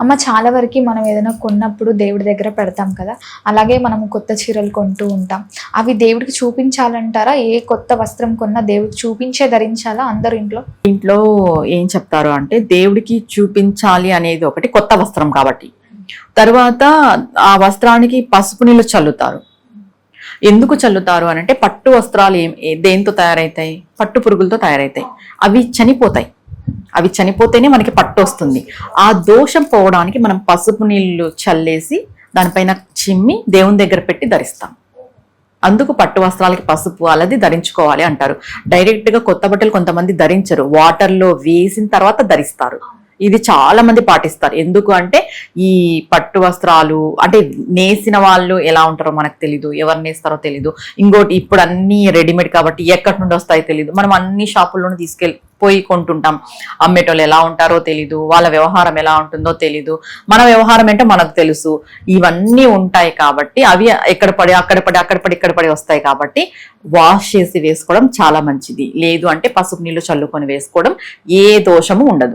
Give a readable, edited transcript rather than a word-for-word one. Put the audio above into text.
అమ్మ చాలా వరకు మనం ఏదైనా కొన్నప్పుడు దేవుడి దగ్గర పెడతాం కదా. అలాగే మనం కొత్త చీరలు కొంటూ ఉంటాం. అవి దేవుడికి చూపించాలంటారా? ఏ కొత్త వస్త్రం కొన్నా దేవుడికి చూపించే ధరించాలా అందరు ఇంట్లో? ఇంట్లో ఏం చెప్తారు అంటే దేవుడికి చూపించాలి అనేది ఒకటి, కొత్త వస్త్రం కాబట్టి. తర్వాత ఆ వస్త్రానికి పసుపు నీళ్ళు చల్లుతారు. ఎందుకు చల్లుతారు అని అంటే పట్టు వస్త్రాలు దేంతో తయారవుతాయి? పట్టు పురుగులతో తయారవుతాయి. అవి చనిపోతాయి. అవి చనిపోతేనే మనకి పట్టు వస్తుంది. ఆ దోషం పోవడానికి మనం పసుపు నీళ్లు చల్లేసి దానిపైన చిమ్మి దేవుని దగ్గర పెట్టి ధరిస్తాం. అందుకు పట్టు వస్త్రాలకి పసుపు అలాది ధరించుకోవాలి అంటారు. డైరెక్ట్ గా కొత్త బట్టలు కొంతమంది ధరించరు, వాటర్లో వేసిన తర్వాత ధరిస్తారు. ఇది చాలా మంది పాటిస్తారు. ఎందుకు అంటే ఈ పట్టు వస్త్రాలు అంటే నేసిన వాళ్ళు ఎలా ఉంటారో మనకు తెలీదు, ఎవరు నేస్తారో తెలీదు. ఇంకోటి ఇప్పుడు అన్ని రెడీమేడ్ కాబట్టి ఎక్కడి నుండి వస్తాయో తెలీదు. మనం అన్ని షాపుల్లోనూ పోయి కొంటుంటాం. అమ్మేటోళ్ళు ఎలా ఉంటారో తెలీదు, వాళ్ళ వ్యవహారం ఎలా ఉంటుందో తెలీదు, మన వ్యవహారం ఏంటో మనకు తెలుసు. ఇవన్నీ ఉంటాయి కాబట్టి అవి ఎక్కడ పడి ఇక్కడ పడి వస్తాయి కాబట్టి వాష్ చేసి వేసుకోవడం చాలా మంచిది. లేదు అంటే పసుపు నీళ్లు చల్లుకొని వేసుకోవడం ఏ దోషము ఉండదు.